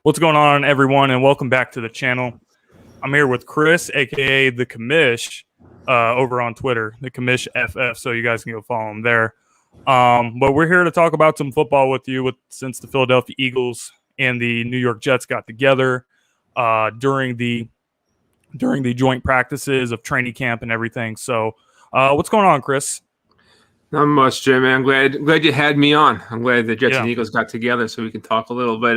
What's going on, everyone, and welcome back to the channel. I'm here with Chris, aka the Commish, over on Twitter, the Commish FF, so you guys can go follow him there. But we're here to talk about some football with you, since the Philadelphia Eagles and the New York Jets got together during the joint practices of training camp and everything. So, what's going on, Chris? Not much, Jim. I'm glad you had me on. I'm glad the Jets and Eagles got together so we can talk a little bit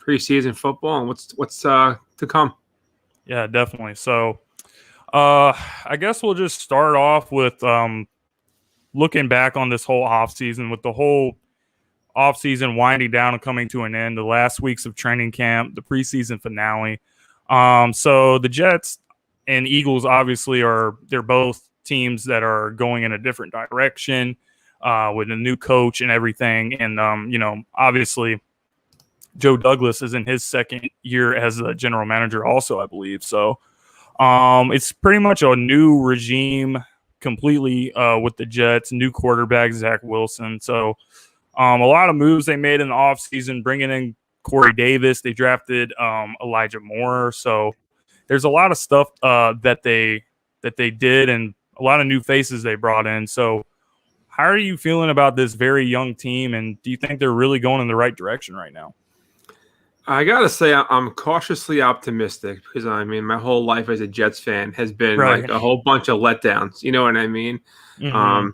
preseason football and what's to come. Yeah, definitely. So, I guess we'll just start off with looking back on this whole offseason, with the whole offseason winding down and coming to an end, the last weeks of training camp, the preseason finale. So the Jets and Eagles obviously they're both teams that are going in a different direction with a new coach and everything. And, obviously Joe Douglas is in his second year as a general manager also, I believe. So it's pretty much a new regime completely with the Jets, new quarterback, Zach Wilson. So a lot of moves they made in the offseason, bringing in Corey Davis. They drafted Elijah Moore. So there's a lot of stuff that they did, and a lot of new faces they brought in. So how are you feeling about this very young team, and do you think they're really going in the right direction right now? I got to say I'm cautiously optimistic because, my whole life as a Jets fan has been like a whole bunch of letdowns. You know what I mean? Mm-hmm.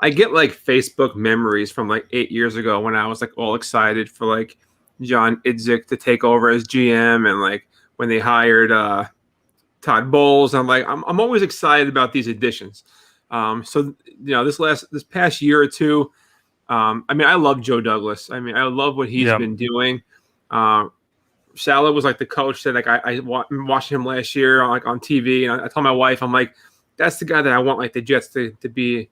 I get like Facebook memories from like 8 years ago when I was like all excited for like John Idzik to take over as GM, and like when they hired Todd Bowles. I'm always excited about these additions. So this past year or two, I love Joe Douglas. I love what he's been doing. Saleh was like the coach that I watched him last year on TV, and I told my wife, I'm like, that's the guy that I want like the Jets to be.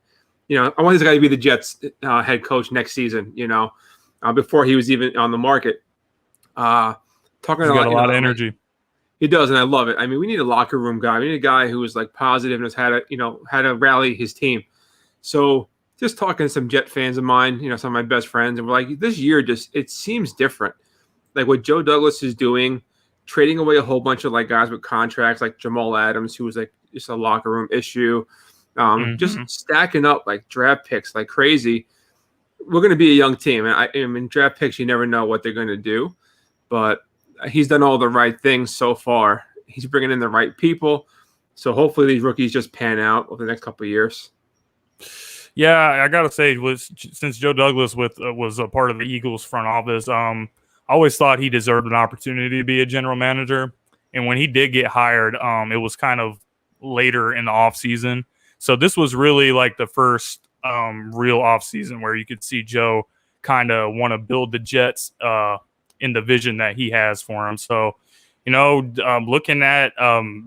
I want this guy to be the Jets head coach next season. Before he was even on the market. He's got a lot of energy. He does, and I love it. We need a locker room guy. We need a guy who is like positive and knows how to rally his team. So just talking to some Jet fans of mine, some of my best friends, and we're like, this year it seems different. Like what Joe Douglas is doing, trading away a whole bunch of like guys with contracts, like Jamal Adams, who was like just a locker room issue. Just stacking up like draft picks like crazy. We're going to be a young team, and draft picks, you never know what they're going to do, but he's done all the right things so far. He's bringing in the right people, so hopefully these rookies just pan out over the next couple of years. Yeah, I gotta say, since Joe Douglas was a part of the Eagles front office, I always thought he deserved an opportunity to be a general manager. And when he did get hired, it was kind of later in the offseason. So this was really like the first real offseason where you could see Joe kind of want to build the Jets in the vision that he has for him. So, looking at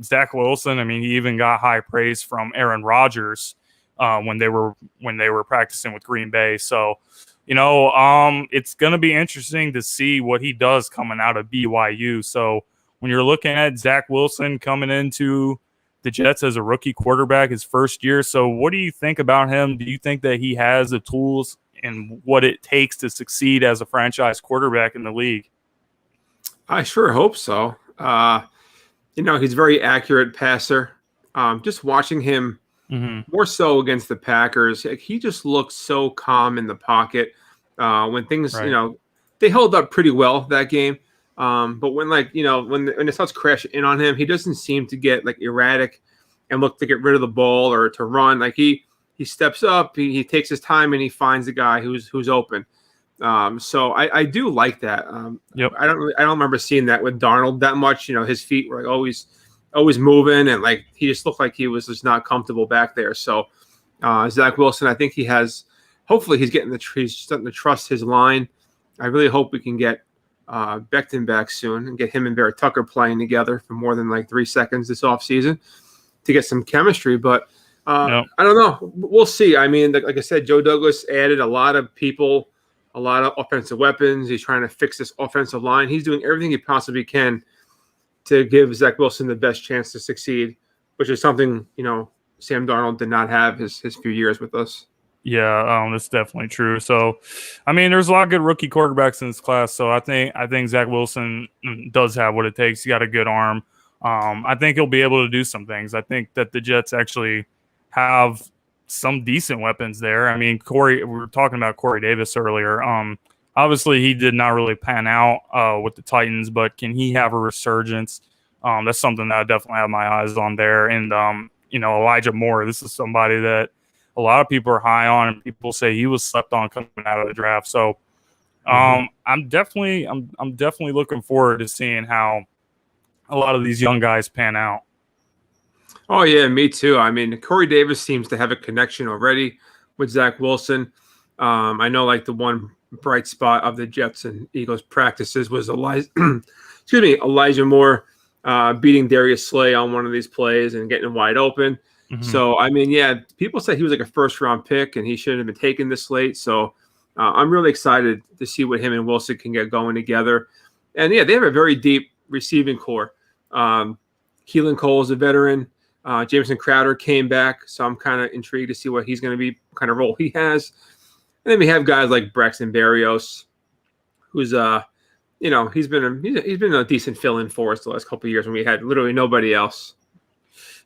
Zach Wilson, he even got high praise from Aaron Rodgers when they were practicing with Green Bay. So, it's going to be interesting to see what he does coming out of BYU. So when you're looking at Zach Wilson coming into the Jets as a rookie quarterback his first year, so what do you think about him? Do you think that he has the tools and what it takes to succeed as a franchise quarterback in the league? I sure hope so. He's a very accurate passer. Just watching him more so against the Packers, he just looks so calm in the pocket. When things, they held up pretty well that game. But when when it starts crashing in on him, he doesn't seem to get like erratic and look to get rid of the ball or to run. Like he steps up, he takes his time, and he finds the guy who's open. So I do like that. I don't remember seeing that with Darnold that much. His feet were like always moving, and like he just looked like he was just not comfortable back there. So Zach Wilson, I think hopefully he's starting to trust his line. I really hope we can get Becton back soon and get him and Vera Tucker playing together for more than like 3 seconds this offseason to get some chemistry. But I don't know. We'll see. Like I said, Joe Douglas added a lot of people, a lot of offensive weapons. He's trying to fix this offensive line. He's doing everything he possibly can to give Zach Wilson the best chance to succeed, which is something, Sam Darnold did not have his few years with us. Yeah, that's definitely true. So, I mean, there's a lot of good rookie quarterbacks in this class. So I think Zach Wilson does have what it takes. He got a good arm. I think he'll be able to do some things. I think that the Jets actually have some decent weapons there. I mean, we were talking about Corey Davis earlier. Obviously, he did not really pan out with the Titans, but can he have a resurgence? That's something that I definitely have my eyes on there. And Elijah Moore. This is somebody that a lot of people are high on, and people say he was slept on coming out of the draft. So I'm definitely looking forward to seeing how a lot of these young guys pan out. Oh yeah, me too. I mean, Corey Davis seems to have a connection already with Zach Wilson. I know like the one bright spot of the Jets and Eagles practices was Elijah Moore beating Darius Slay on one of these plays and getting wide open. Mm-hmm. So, I mean, yeah, people said he was like a first-round pick and he shouldn't have been taken this late. So, I'm really excited to see what him and Wilson can get going together. And, yeah, they have a very deep receiving core. Keelan Cole is a veteran. Jameson Crowder came back, so I'm kind of intrigued to see what he's going to be, what kind of role he has. And then we have guys like Braxton Berrios, who's he's been a decent fill-in for us the last couple of years when we had literally nobody else.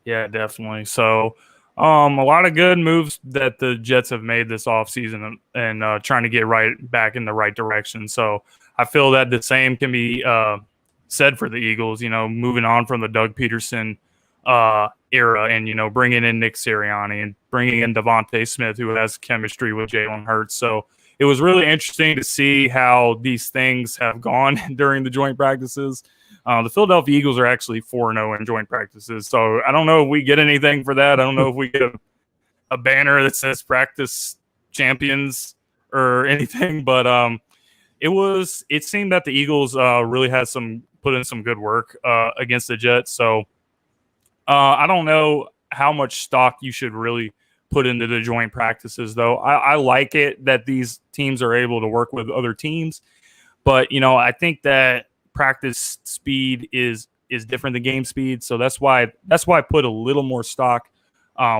Yeah, definitely. So, a lot of good moves that the Jets have made this offseason and trying to get right back in the right direction. So, I feel that the same can be said for the Eagles, moving on from the Doug Peterson era and, bringing in Nick Sirianni and bringing in Devontae Smith, who has chemistry with Jalen Hurts. So, it was really interesting to see how these things have gone during the joint practices. The Philadelphia Eagles are actually 4-0 in joint practices. So I don't know if we get anything for that. I don't know if we get a banner that says practice champions or anything. But it seemed that the Eagles really had put in some good work against the Jets. So I don't know how much stock you should really put into the joint practices, though. I like it that these teams are able to work with other teams. But, I think that practice speed is different than game speed. So that's why I put a little more stock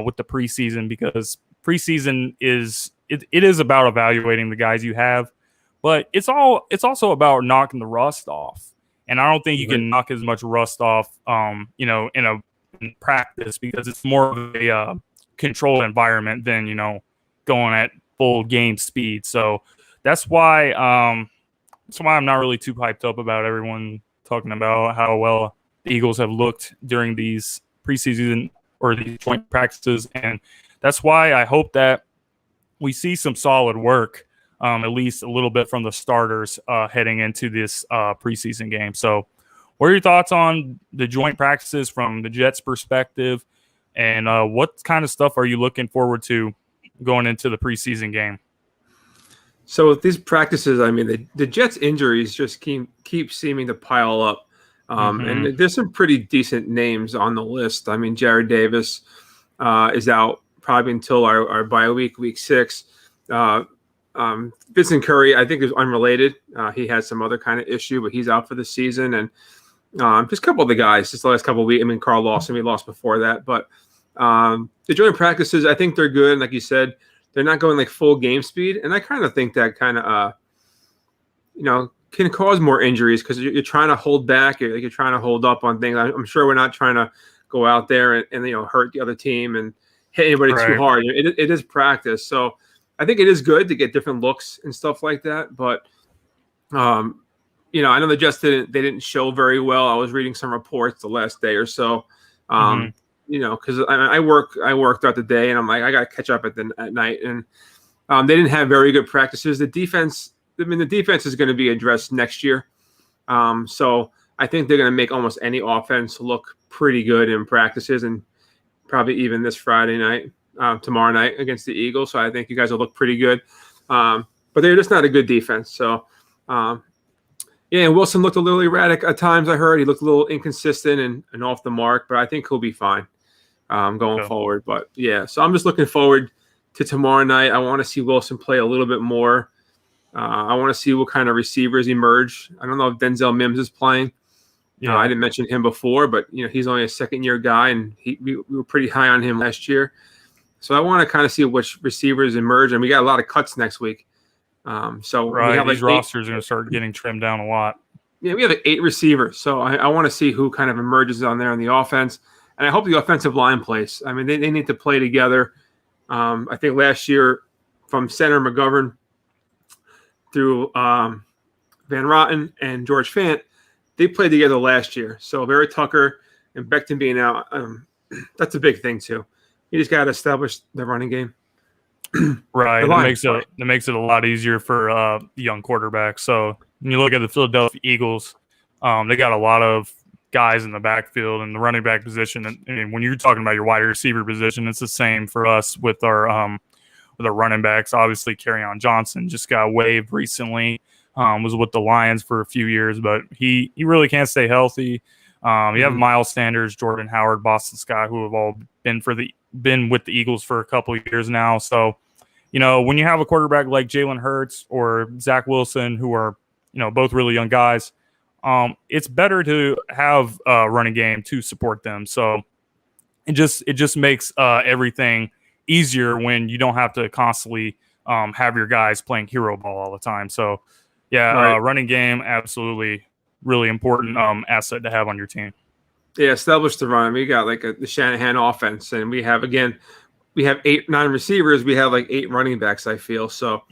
with the preseason, because preseason is about evaluating the guys you have, but it's also about knocking the rust off. And I don't think you can knock as much rust off, in practice, because it's more of a controlled environment than, going at full game speed. So that's why I'm not really too hyped up about everyone talking about how well the Eagles have looked during these preseason or these joint practices. And that's why I hope that we see some solid work, at least a little bit from the starters heading into this preseason game. So what are your thoughts on the joint practices from the Jets' perspective? And what kind of stuff are you looking forward to going into the preseason game? So with these practices, I mean, the Jets' injuries just keep seeming to pile up. And there's some pretty decent names on the list. I mean, Jared Davis is out probably until our bye week 6. Vincent Curry, I think, is unrelated. He had some other kind of issue, but he's out for the season. And just a couple of the guys, just the last couple of weeks. I mean, Carl Lawson, we lost before that. But the joint practices, I think they're good. And like you said, they're not going like full game speed. And I kind of think that kind of, can cause more injuries because you're trying to hold back. You're trying to hold up on things. I'm sure we're not trying to go out there and hurt the other team and hit anybody too hard. It is practice. So I think it is good to get different looks and stuff like that. But, I know the Jets didn't show very well. I was reading some reports the last day or so. Because I work throughout the day, and I'm like, I got to catch up at night. And they didn't have very good practices. The defense is going to be addressed next year. So I think they're going to make almost any offense look pretty good in practices, and probably even this Friday night, tomorrow night against the Eagles. So I think you guys will look pretty good. But they're just not a good defense. So, Wilson looked a little erratic at times. I heard he looked a little inconsistent and off the mark, but I think he'll be fine going forward. But so I'm just looking forward to tomorrow night. I want to see Wilson play a little bit more. I want to see what kind of receivers emerge. I don't know if Denzel Mims is playing. I didn't mention him before, but he's only a second-year guy, and we were pretty high on him last year. So I want to kind of see which receivers emerge, and we got a lot of cuts next week. So right, we have these like rosters are going to start getting trimmed down a lot. Yeah, we have like 8 receivers. So I want to see who kind of emerges on there in the offense. And I hope the offensive line plays. I mean, they need to play together. I think last year from center McGovern through Van Rotten and George Fant, they played together last year. So Barry Tucker and Becton being out, that's a big thing too. You just got to establish the running game. Right. That makes it a lot easier for young quarterbacks. So when you look at the Philadelphia Eagles, they got a lot of guys in the backfield and the running back position. And when you're talking about your wide receiver position, it's the same for us with our running backs. Obviously, Kerryon Johnson just got waived recently. Was with the Lions for a few years, but he really can't stay healthy. You have Miles Sanders, Jordan Howard, Boston Scott, who have all been with the Eagles for a couple of years now. So, when you have a quarterback like Jalen Hurts or Zach Wilson, who are, both really young guys, it's better to have a running game to support them. So it just makes everything easier when you don't have to constantly have your guys playing hero ball all the time. So, yeah, running game, absolutely really important asset to have on your team. Yeah, establish the run. We got like the Shanahan offense, and we have 8, 9 receivers. We have like 8 running backs, I feel. So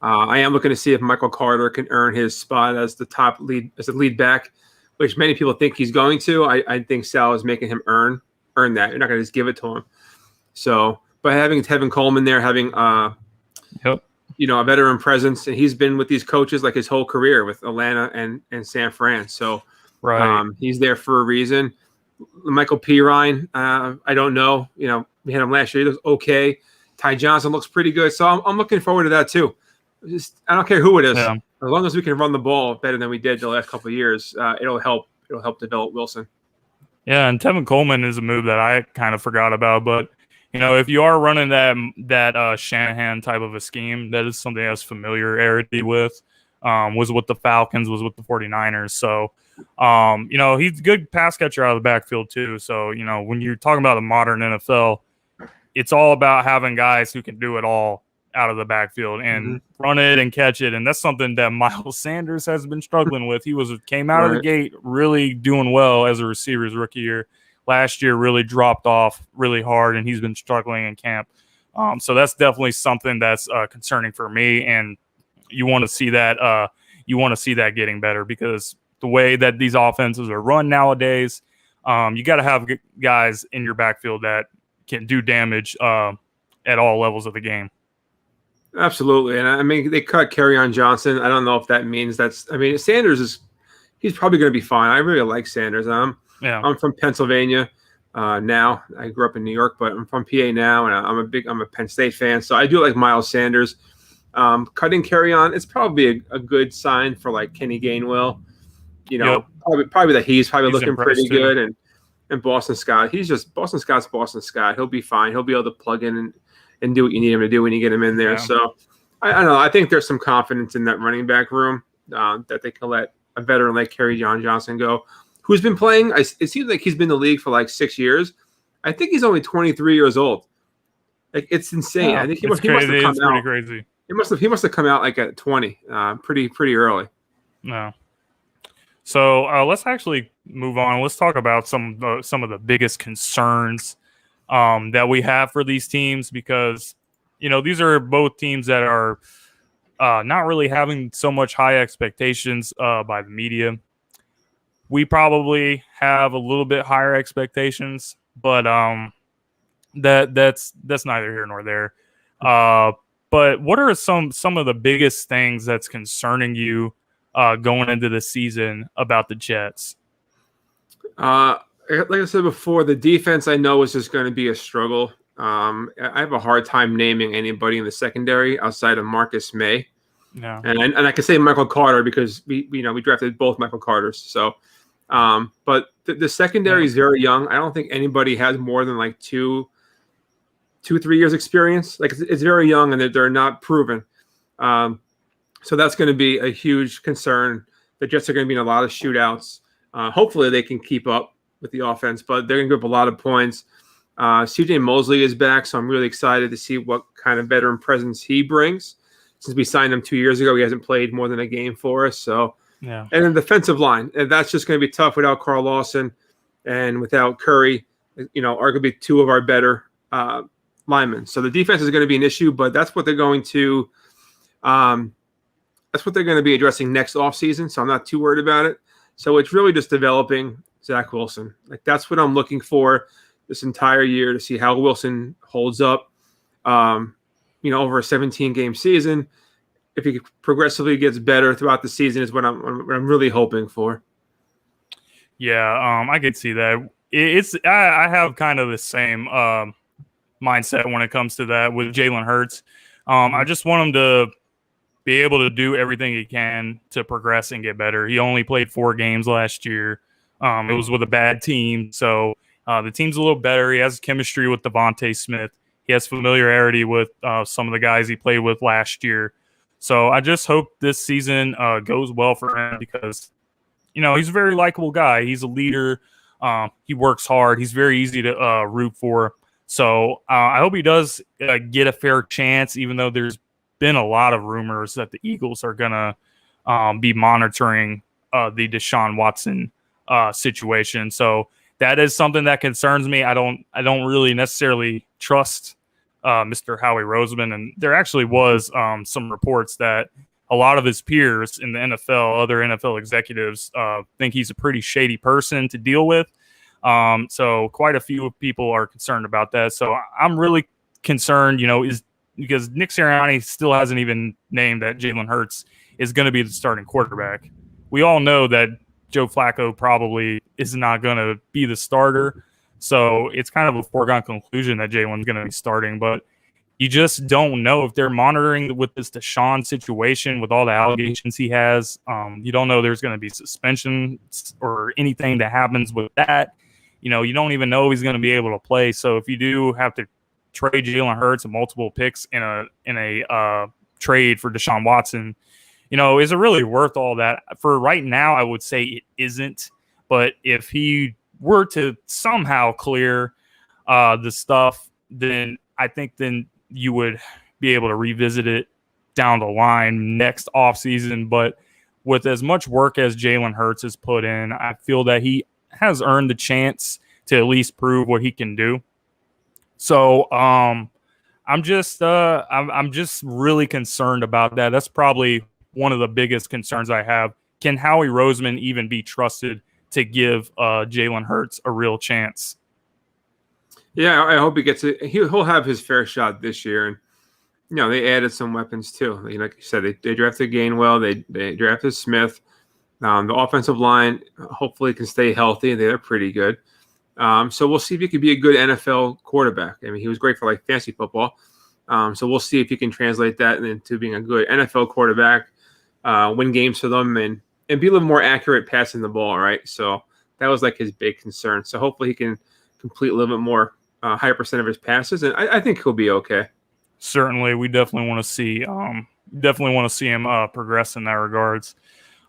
I am looking to see if Michael Carter can earn his spot as the top lead, as the lead back, which many people think he's going to. I think Sal is making him earn that. You're not going to just give it to him. So, but having Tevin Coleman there, having a veteran presence, and he's been with these coaches like his whole career with Atlanta and San Fran. So he's there for a reason. Michael Pirine, I don't know. We had him last year. He looks okay. Ty Johnson looks pretty good. So I'm looking forward to that too. I don't care who it is. Yeah. As long as we can run the ball better than we did the last couple of years, it'll help. It'll help develop Wilson. Yeah, and Tevin Coleman is a move that I kind of forgot about. But, if you are running that Shanahan type of a scheme, that is something that's familiarity with. Was with the Falcons, was with the 49ers. So, he's a good pass catcher out of the backfield too. So, when you're talking about the modern NFL, it's all about having guys who can do it all out of the backfield and run it and catch it. And that's something that Miles Sanders has been struggling with. He came out of the gate really doing well as a receiver his rookie year. Last year really dropped off really hard, and he's been struggling in camp. So that's definitely something that's concerning for me. And you want to see that getting better, because the way that these offenses are run nowadays, you got to have guys in your backfield that can do damage at all levels of the game. Absolutely. And I mean, they cut Kerryon Johnson. I don't know if that means Sanders he's probably going to be fine. I really like Sanders. I'm from Pennsylvania now. I grew up in New York, but I'm from PA now, and I'm a Penn State fan. So I do like Miles Sanders. Cutting Kerryon, it's probably a good sign for like Kenny Gainwell. Probably that he's looking pretty good, and Boston Scott. Boston Scott's Boston Scott. He'll be fine. He'll be able to plug in and do what you need him to do when you get him in there. Yeah. So I don't know. I think there's some confidence in that running back room that they can let a veteran like Kerryon Johnson go, who's been playing. It seems like he's been in the league for like 6 years. I think he's only 23 years old. Like, it's insane. I think he must have come out. Crazy. He must have come out like at 20, pretty early. No. So let's actually move on. Let's talk about some of the biggest concerns that we have for these teams, because these are both teams that are not really having so much high expectations by the media. We probably have a little bit higher expectations, but that's neither here nor there. But what are some of the biggest things that's concerning you going into the season about the Jets? Like I said before, the defense I know is just going to be a struggle. I have a hard time naming anybody in the secondary outside of Marcus May. Yeah. And I can say Michael Carter because we drafted both Michael Carters. So, but the secondary is very young. I don't think anybody has more than like 2-3 years experience. Like, it's very young, and they're not proven. So that's going to be a huge concern. The Jets are going to be in a lot of shootouts. Hopefully they can keep up with the offense, but they're going to give up a lot of points. CJ Mosley is back, so I'm really excited to see what kind of veteran presence he brings. Since we signed him 2 years ago, he hasn't played more than a game for us. So, yeah. And then defensive line, and that's just going to be tough without Carl Lawson and without Curry. Arguably two of our better linemen. So the defense is going to be an issue, but that's what they're going to be addressing next offseason. So I'm not too worried about it. So it's really just developing Zach Wilson. Like that's what I'm looking for this entire year, to see how Wilson holds up. Over a 17-game season. If he progressively gets better throughout the season is what I'm really hoping for. Yeah, I could see that. I have kind of the same mindset when it comes to that with Jalen Hurts. I just want him to be able to do everything he can to progress and get better. He only played 4 games last year. It was with a bad team, so the team's a little better. He has chemistry with Devontae Smith. He has familiarity with some of the guys he played with last year. So I just hope this season goes well for him because, he's a very likable guy. He's a leader. He works hard. He's very easy to root for. So I hope he does get a fair chance, even though there's been a lot of rumors that the Eagles are going to be monitoring the Deshaun Watson situation. So that is something that concerns me. I don't really necessarily trust Mr. Howie Roseman, and there actually was some reports that a lot of his peers in the NFL, other NFL executives, think he's a pretty shady person to deal with. So quite a few people are concerned about that. So I'm really concerned, is because Nick Sirianni still hasn't even named that Jalen Hurts is going to be the starting quarterback. We all know that Joe Flacco probably is not going to be the starter. So it's kind of a foregone conclusion that Jalen's going to be starting, but you just don't know if they're monitoring with this Deshaun situation with all the allegations he has. You don't know there's going to be suspensions or anything that happens with that. You don't even know if he's going to be able to play. So if you do have to trade Jalen Hurts and multiple picks in a trade for Deshaun Watson, is it really worth all that? For right now, I would say it isn't. But if he were to somehow clear the stuff, then I think then you would be able to revisit it down the line next offseason. But with as much work as Jalen Hurts has put in, I feel that he has earned the chance to at least prove what he can do. So I'm just really concerned about that. That's probably one of the biggest concerns I have. Can Howie Roseman even be trusted to give Jalen Hurts a real chance? Yeah, I hope he gets it. He'll have his fair shot this year. And, they added some weapons too. Like you said, they drafted Gainwell. They drafted Smith. The offensive line hopefully can stay healthy. They're pretty good. So we'll see if he can be a good NFL quarterback. I mean, he was great for fantasy football. So we'll see if he can translate that into being a good NFL quarterback, win games for them, and be a little more accurate passing the ball, right? So that was his big concern. So hopefully he can complete a little bit more, higher percent of his passes, and I think he'll be okay. Certainly, we definitely want to see him progress in that regards.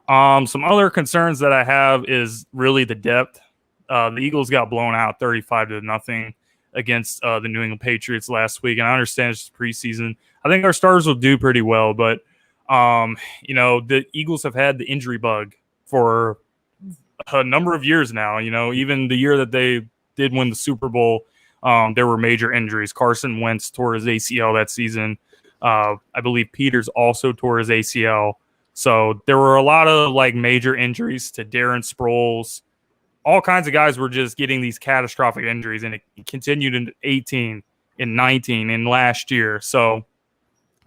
Some other concerns that I have is really the depth. The Eagles got blown out 35-0 against the New England Patriots last week, and I understand it's preseason. I think our starters will do pretty well, but the Eagles have had the injury bug for a number of years now. Even the year that they did win the Super Bowl, there were major injuries. Carson Wentz tore his ACL that season. I believe Peters also tore his ACL. So there were a lot of major injuries to Darren Sproles. All kinds of guys were just getting these catastrophic injuries, and it continued in 18, in 19, and last year. So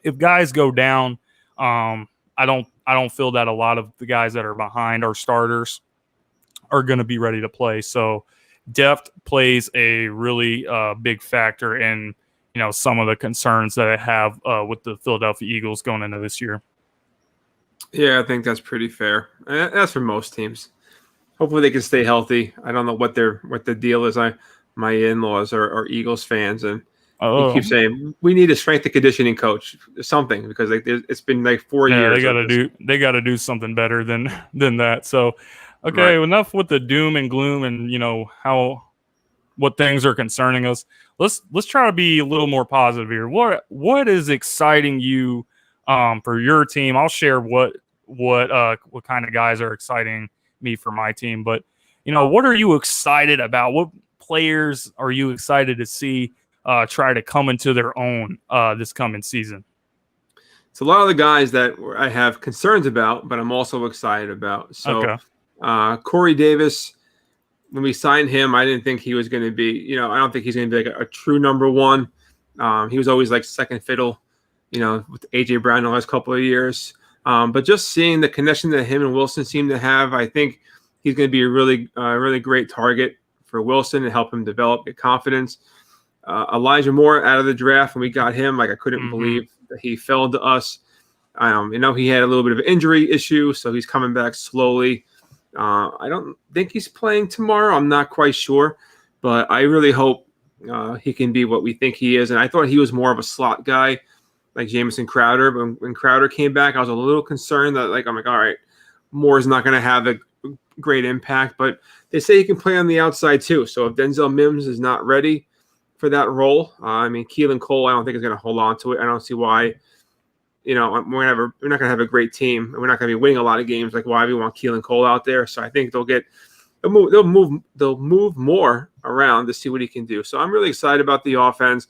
if guys go down, I don't feel that a lot of the guys that are behind our starters are going to be ready to play. So depth plays a really big factor in some of the concerns that I have with the Philadelphia Eagles going into this year. Yeah, I think that's pretty fair. That's for most teams. Hopefully they can stay healthy. I don't know what the deal is. My in-laws are Eagles fans, and he keeps saying we need a strength and conditioning coach, something, because it's been 4 years. They got to do something better than that. So, okay, right. Enough with the doom and gloom and how what things are concerning us. Let's try to be a little more positive here. What is exciting you for your team? I'll share what kind of guys are exciting me for my team. But what are you excited about? What players are you excited to see try to come into their own this coming season? It's a lot of the guys that I have concerns about, but I'm also excited about. So, okay. Corey Davis, when we signed him, I didn't think he was going to be, I don't think he's going to be like a true number one. He was always like second fiddle, with AJ Brown the last couple of years. But just seeing the connection that him and Wilson seem to have, I think he's going to be a really great target for Wilson and help him develop, get confidence. Elijah Moore out of the draft, when we got him, like I couldn't believe that he fell to us. He had a little bit of an injury issue, so he's coming back slowly. I don't think he's playing tomorrow. I'm not quite sure, but I really hope he can be what we think he is. And I thought he was more of a slot guy, like Jamison Crowder. But when Crowder came back, I was a little concerned that, I'm like, all right, Moore's not going to have a great impact. But they say he can play on the outside too. So if Denzel Mims is not ready for that role, Keelan Cole, I don't think is going to hold on to it. I don't see why. We're not going to have a great team, and we're not going to be winning a lot of games. Like, why we want Keelan Cole out there? So I think they'll move more around to see what he can do. So I'm really excited about the offense.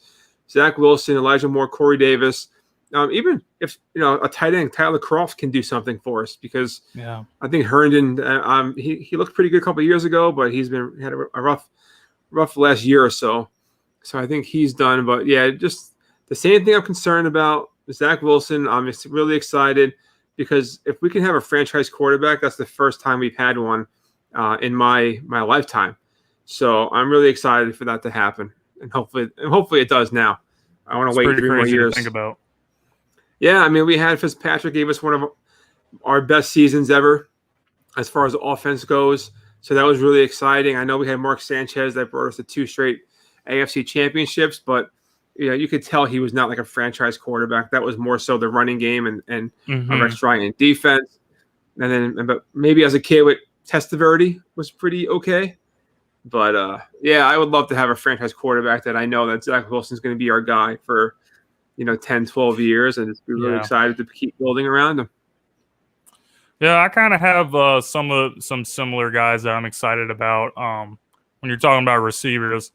Zach Wilson, Elijah Moore, Corey Davis. Even if a tight end, Tyler Croft, can do something for us, because I think Herndon, he looked pretty good a couple of years ago, but he's had a rough last year or so. So I think he's done. But yeah, just the same thing I'm concerned about. Zach Wilson, I'm just really excited, because if we can have a franchise quarterback, that's the first time we've had one in my lifetime. So I'm really excited for that to happen, and hopefully it does now. I want to wait 3 more years. To think about. Yeah, we had Fitzpatrick gave us one of our best seasons ever as far as offense goes. So that was really exciting. I know we had Mark Sanchez that brought us to 2 straight AFC championships, but you could tell he was not like a franchise quarterback. That was more so the running game and Rex Ryan defense. But maybe as a kid with Testaverde was pretty okay. But I would love to have a franchise quarterback that I know that Zach Wilson's going to be our guy for 10, 12 years, and just be really excited to keep building around him. Yeah, I kind of have some similar guys that I'm excited about. When you're talking about receivers,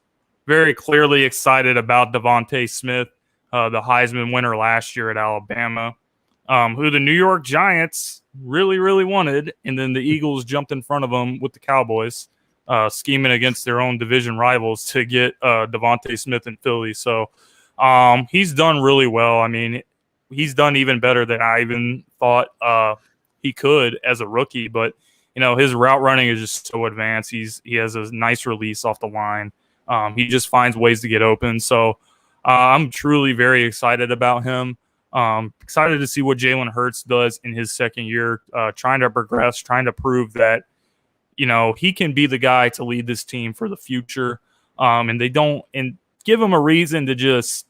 very clearly excited about Devontae Smith, the Heisman winner last year at Alabama, who the New York Giants really, really wanted, and then the Eagles jumped in front of them with the Cowboys, scheming against their own division rivals to get Devontae Smith in Philly. So he's done really well. He's done even better than I even thought he could as a rookie. But his route running is just so advanced. He has a nice release off the line. He just finds ways to get open. So I'm truly very excited about him. Excited to see what Jalen Hurts does in his second year, trying to progress, trying to prove that, he can be the guy to lead this team for the future. And give him a reason to just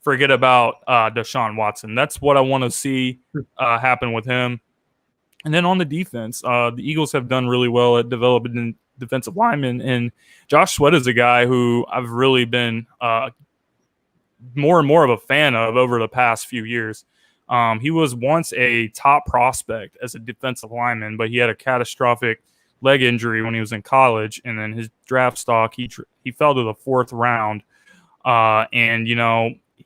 forget about Deshaun Watson. That's what I want to see happen with him. And then on the defense, the Eagles have done really well at developing defensive linemen, and Josh Sweat is a guy who I've really been more and more of a fan of over the past few years. He was once a top prospect as a defensive lineman, but he had a catastrophic leg injury when he was in college, and then his draft stock, he fell to the 4th round, and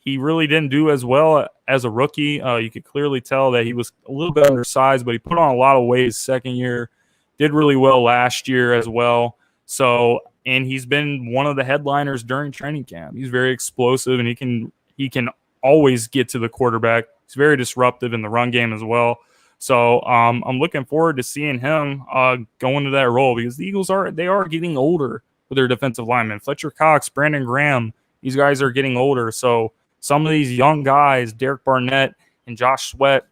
he really didn't do as well as a rookie. You could clearly tell that he was a little bit undersized, but he put on a lot of weight his second year. Did really well last year as well. So, and he's been one of the headliners during training camp. He's very explosive, and he can always get to the quarterback. He's very disruptive in the run game as well. So I'm looking forward to seeing him go into that role, because the Eagles are getting older with their defensive linemen. Fletcher Cox, Brandon Graham, these guys are getting older. So some of these young guys, Derek Barnett and Josh Sweat,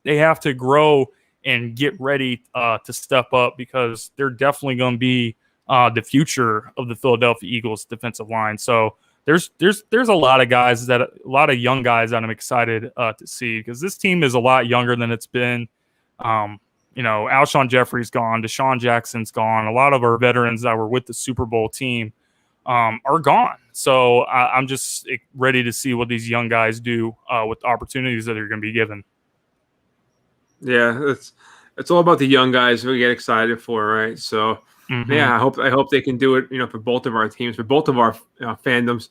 they have to grow and get ready to step up, because they're definitely going to be the future of the Philadelphia Eagles defensive line. So there's a lot of young guys that I'm excited to see, because this team is a lot younger than it's been. Alshon Jeffrey's gone, Deshaun Jackson's gone. A lot of our veterans that were with the Super Bowl team are gone. So I'm just ready to see what these young guys do with the opportunities that they're going to be given. Yeah, it's all about the young guys we get excited for, right? So, yeah, I hope they can do it. For both of our teams, for both of our fandoms.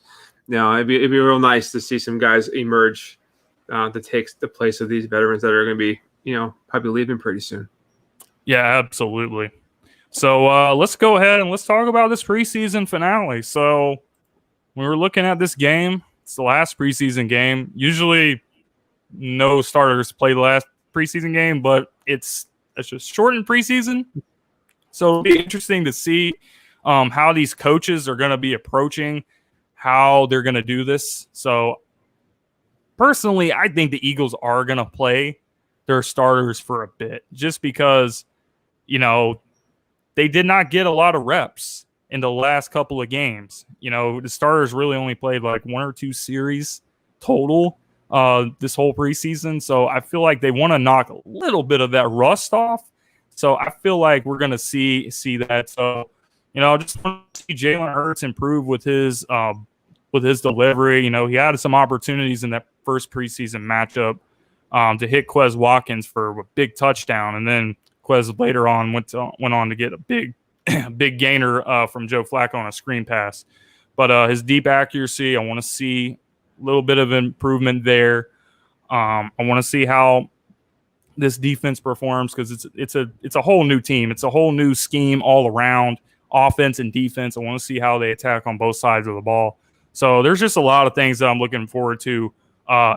It'd be real nice to see some guys emerge to take the place of these veterans that are going to be probably leaving pretty soon. Yeah, absolutely. So let's go ahead and let's talk about this preseason finale. So when we're looking at this game, it's the last preseason game. Usually, no starters play the last preseason game, but it's just shortened preseason. So it'll be interesting to see how these coaches are going to be approaching how they're going to do this. So personally, I think the Eagles are going to play their starters for a bit just because, they did not get a lot of reps in the last couple of games. The starters really only played like 1 or 2 series total this whole preseason. So I feel like they want to knock a little bit of that rust off. So I feel like we're going to see that. So, I just want to see Jalen Hurts improve with his delivery. He had some opportunities in that first preseason matchup to hit Quez Watkins for a big touchdown, and then Quez later on went on to get a big gainer from Joe Flacco on a screen pass. But his deep accuracy, I want to see a little bit of improvement there. I want to see how this defense performs because it's a whole new team. It's a whole new scheme all around, offense and defense. I want to see how they attack on both sides of the ball. So there's just a lot of things that I'm looking forward to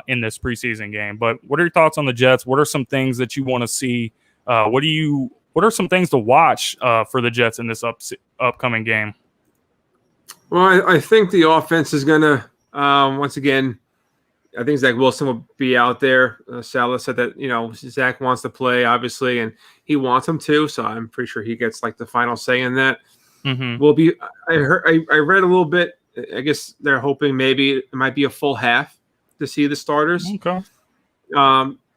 in this preseason game. But what are your thoughts on the Jets? What are some things that you want to see? What are some things to watch for the Jets in this upcoming game? Well, I think the offense is going to, once again, I think Zach Wilson will be out there. Salah said that, Zach wants to play, obviously, and he wants him to. So I'm pretty sure he gets like the final say in that. Will be. I read a little bit. I guess they're hoping maybe it might be a full half to see the starters. Okay.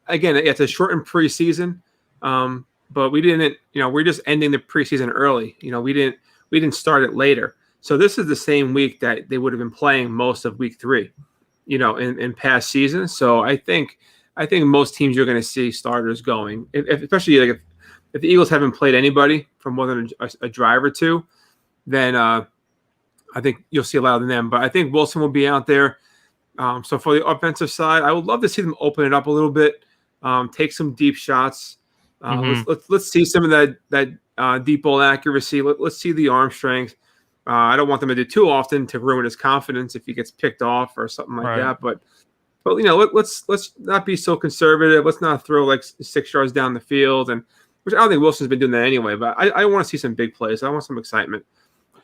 Again, it's a shortened preseason. But we didn't, we're just ending the preseason early. We didn't start it later. So this is the same week that they would have been playing most of week 3, in past seasons. So I think most teams you're going to see starters going, especially if the Eagles haven't played anybody for more than a drive or two, then I think you'll see a lot of them. But I think Wilson will be out there. So for the offensive side, I would love to see them open it up a little bit, take some deep shots. Let's see some of that deep ball accuracy. Let's see the arm strength. I don't want them to do too often to ruin his confidence if he gets picked off or something like that. But let's not be so conservative. Let's not throw like 6 yards down the field, and which I don't think Wilson's been doing that anyway. But I want to see some big plays. I want some excitement.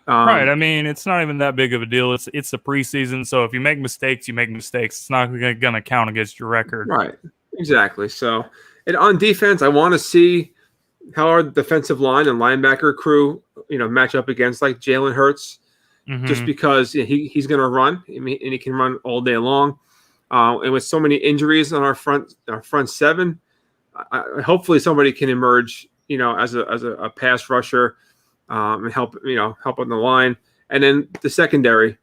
Right. I mean, it's not even that big of a deal. It's the preseason, so if you make mistakes, you make mistakes. It's not going to count against your record. Right. Exactly. So, and on defense, I want to see how our defensive line and linebacker crew, match up against like Jalen Hurts, just because he's going to run. I mean, and he can run all day long. And with so many injuries on our front 7, hopefully somebody can emerge, as a pass rusher. And help on the line. And then the secondary,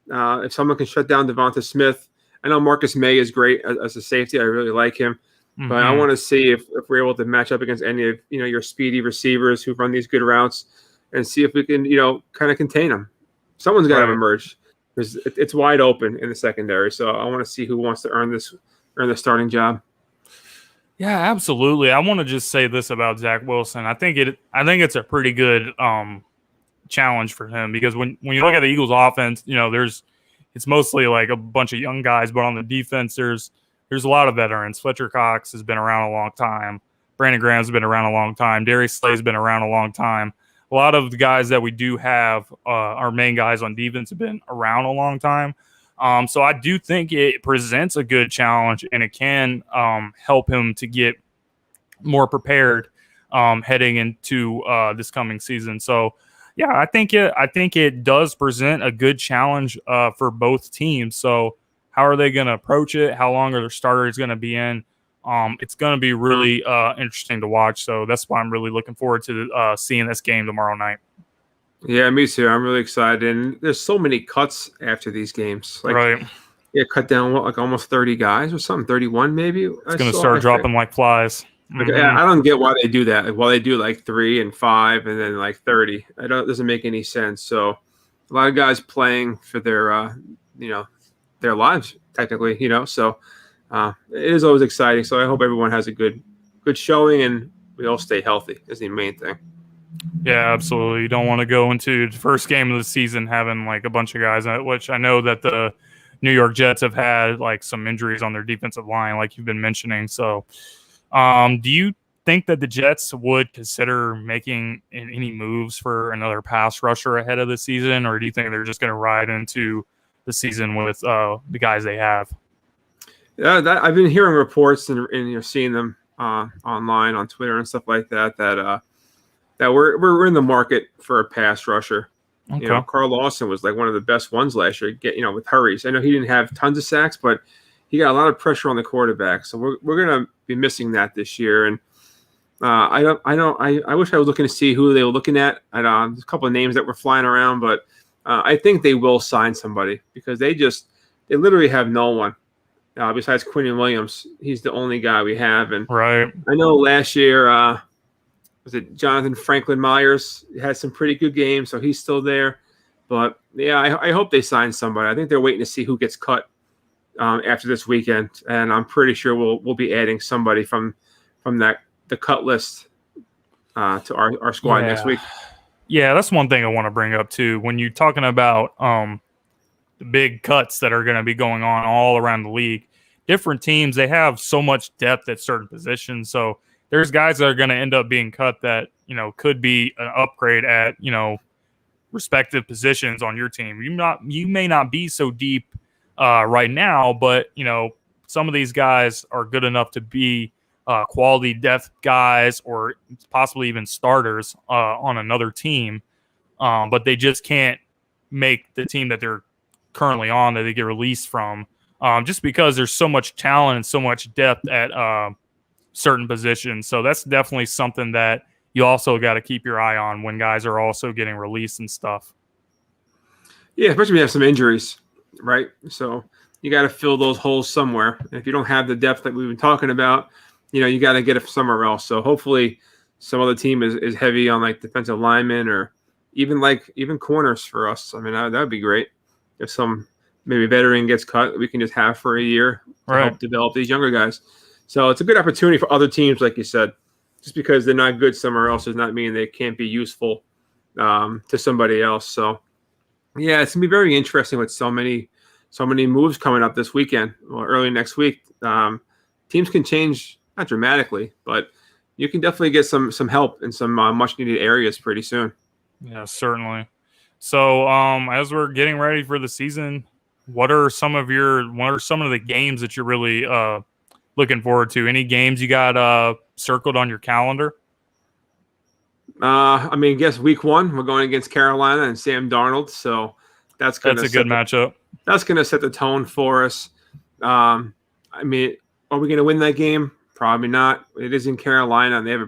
if someone can shut down Devonta Smith. I know Marcus May is great as a safety. I really like him. But I want to see if we're able to match up against any of your speedy receivers who run these good routes and see if we can, kind of contain them. Someone's got to emerge because it's wide open in the secondary. So I want to see who wants to earn the starting job. Yeah, absolutely. I want to just say this about Zach Wilson. I think it's a pretty good challenge for him because when you look at the Eagles offense, it's mostly like a bunch of young guys, but on the defense there's a lot of veterans. Fletcher Cox has been around a long time. Brandon Graham's been around a long time. Darius Slay's been around a long time. A lot of the guys that we do have, our main guys on defense, have been around a long time. So I do think it presents a good challenge, and it can help him to get more prepared heading into this coming season. So, yeah, I think it does present a good challenge for both teams. So, how are they going to approach it? How long are their starters going to be in? It's going to be really interesting to watch. So that's why I'm really looking forward to seeing this game tomorrow night. Yeah, me too. I'm really excited. And there's so many cuts after these games. Like, Right. yeah, cut down like almost 30 guys or something, 31 maybe. It's going to start dropping like flies. Like, I don't get why they do that. Like, why they do like 3 and 5 and then like 30. It doesn't make any sense. So a lot of guys playing for their their lives technically. So it is always exciting. So I hope everyone has a good showing and we all stay healthy is the main thing. Yeah, absolutely. You don't want to go into the first game of the season having like a bunch of guys, which I know that the New York Jets have had like some injuries on their defensive line, like you've been mentioning. So, do you think that the Jets would consider making any moves for another pass rusher ahead of the season, or do you think they're just going to ride into the season with the guys they have? Yeah, I've been hearing reports and seeing them online on Twitter and stuff like that. That we're in the market for a pass rusher. Okay. Carl Lawson was like one of the best ones last year. With hurries. I know he didn't have tons of sacks, but he got a lot of pressure on the quarterback. So we're gonna be missing that this year. And I wish I was looking to see who they were looking at. There's a couple of names that were flying around, but I think they will sign somebody because they literally have no one besides Quinton Williams. He's the only guy we have. And right. I know last year. Was it Jonathan Franklin Myers had some pretty good games, so he's still there. But yeah, I hope they sign somebody. I think they're waiting to see who gets cut after this weekend, and I'm pretty sure we'll be adding somebody from the cut list to our squad next week. Yeah, that's one thing I want to bring up too. When you're talking about the big cuts that are going to be going on all around the league, different teams, they have so much depth at certain positions, so there's guys that are going to end up being cut that, could be an upgrade at, respective positions on your team. You may not be so deep right now, but, some of these guys are good enough to be quality depth guys or possibly even starters on another team. But they just can't make the team that they're currently on that they get released from just because there's so much talent and so much depth at certain positions. So that's definitely something that you also got to keep your eye on when guys are also getting released and stuff. Yeah, especially when you have some injuries, right? So you got to fill those holes somewhere. And if you don't have the depth that we've been talking about, you got to get it somewhere else. So hopefully some other team is heavy on like defensive linemen or even corners for us. I mean, that would be great. If some maybe veteran gets cut, we can just have for a year to help develop these younger guys. So it's a good opportunity for other teams, like you said. Just because they're not good somewhere else does not mean they can't be useful to somebody else. So, yeah, it's gonna be very interesting with so many moves coming up this weekend or early next week. Teams can change, not dramatically, but you can definitely get some help in some much needed areas pretty soon. Yeah, certainly. So, as we're getting ready for the season, what are some of the games that you're really looking forward to? Any games you got circled on your calendar? I guess week 1 we're going against Carolina and Sam Darnold, so that's a good matchup. That's going to set the tone for us. Are we going to win that game? Probably not. It is in Carolina, and they have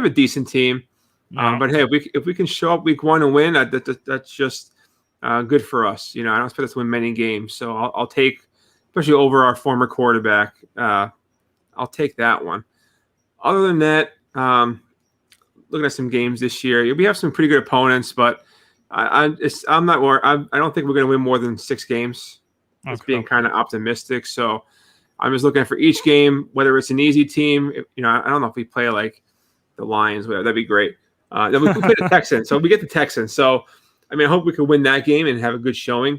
a decent team. Yeah. But hey, if we can show up week 1 and win, that's just good for us. I don't expect us to win many games, so I'll take. Especially over our former quarterback. I'll take that one. Other than that, looking at some games this year, we have some pretty good opponents, but I'm not worried. I don't think we're going to win more than 6 games. It's being kind of optimistic. So I'm just looking for each game, whether it's an easy team. I don't know if we play like the Lions, whatever. That'd be great. Then we play the Texans. So we get the Texans. So, I hope we can win that game and have a good showing.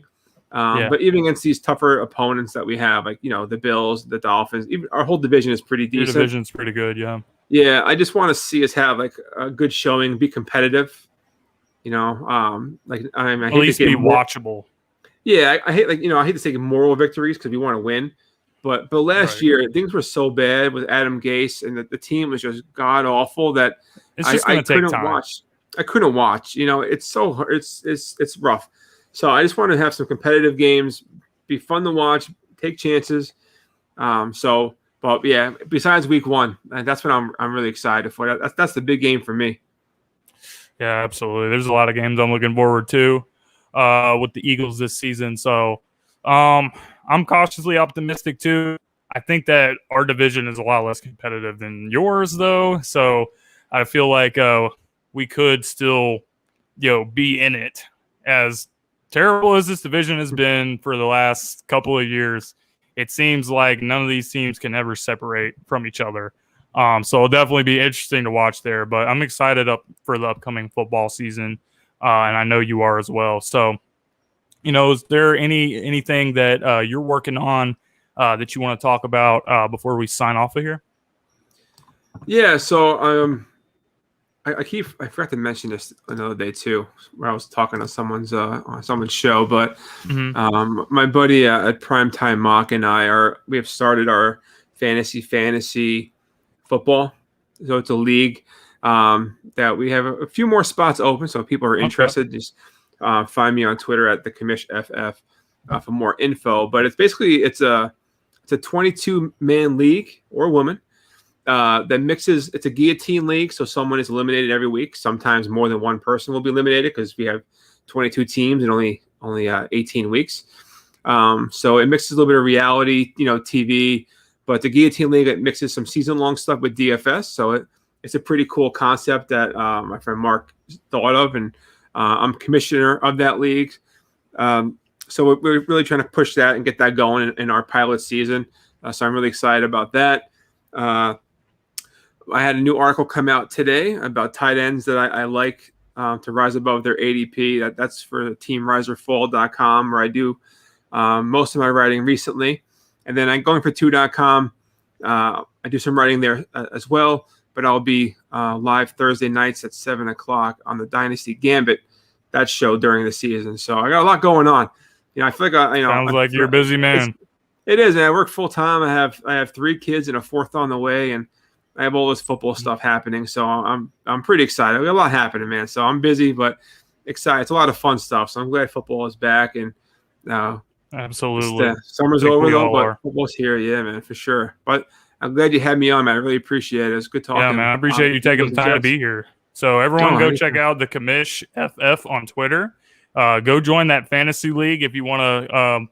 But even against these tougher opponents that we have, like, the Bills, the Dolphins, even our whole division is pretty decent. Your division's pretty good, yeah. Yeah, I just want to see us have like a good showing, be competitive. I hate at least be watchable. Yeah, I hate I hate to take moral victories because we want to win. But last year things were so bad with Adam Gase and the team was just god awful that I couldn't watch. I couldn't watch. It's rough. So I just want to have some competitive games, be fun to watch, take chances. But yeah, besides week 1, and that's what I'm really excited for. That's the big game for me. Yeah, absolutely. There's a lot of games I'm looking forward to with the Eagles this season. So I'm cautiously optimistic too. I think that our division is a lot less competitive than yours, though. So I feel like we could still, be in it. As terrible as this division has been for the last couple of years, it seems like none of these teams can ever separate from each other. So it'll definitely be interesting to watch there. But I'm excited up for the upcoming football season, and I know you are as well. So, is there anything that you're working on that you want to talk about before we sign off of here? Yeah, so I forgot to mention this another day too, where I was talking to someone's on someone's show, but my buddy at Primetime Mock and we have started our fantasy football. So it's a league that we have a few more spots open. So if people are interested, just find me on Twitter at the Commish FF for more info. But it's a 22-man league or woman. That mixes. It's a guillotine league, so someone is eliminated every week. Sometimes more than one person will be eliminated because we have 22 teams and only 18 weeks. So it mixes a little bit of reality, TV. But the guillotine league, it mixes some season-long stuff with DFS. So it's a pretty cool concept that my friend Mark thought of, and I'm commissioner of that league. So we're really trying to push that and get that going in our pilot season. So I'm really excited about that. I had a new article come out today about tight ends that I like to rise above their ADP. That's for teamriserfall.com, where I do most of my writing recently. And then I'm going for 2.com. I do some writing there as well, but I'll be live Thursday nights at 7 o'clock on the Dynasty Gambit, that show during the season. So I got a lot going on. I feel like sounds like you're a busy man. It is, and I work full time. I have 3 kids and a 4th on the way, and I have all this football stuff happening. So I'm pretty excited. We got a lot happening, man. So I'm busy, but excited. It's a lot of fun stuff. So I'm glad football is back, and absolutely, summer's over though, but football's here. Yeah, man, for sure. But I'm glad you had me on, man. I really appreciate it. It's good talking. Yeah, man. I appreciate you taking the time to be here. So everyone, go check out the Commish FF on Twitter. Go join that fantasy league if you want to.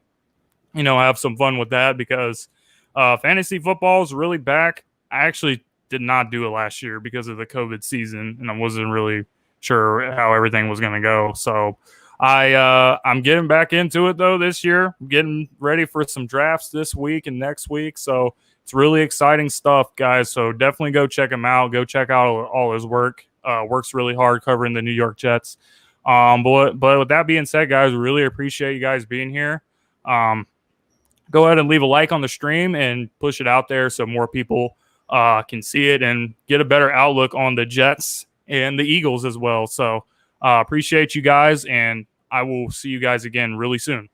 Have some fun with that, because fantasy football is really back. I actually did not do it last year because of the COVID season, and I wasn't really sure how everything was going to go. So I'm getting back into it though this year. I'm getting ready for some drafts this week and next week. So it's really exciting stuff, guys. So definitely go check him out. Go check out all his work. Works really hard covering the New York Jets. But with that being said, guys, we really appreciate you guys being here. Go ahead and leave a like on the stream and push it out there so more people can see it and get a better outlook on the Jets and the Eagles as well. So appreciate you guys, and I will see you guys again really soon.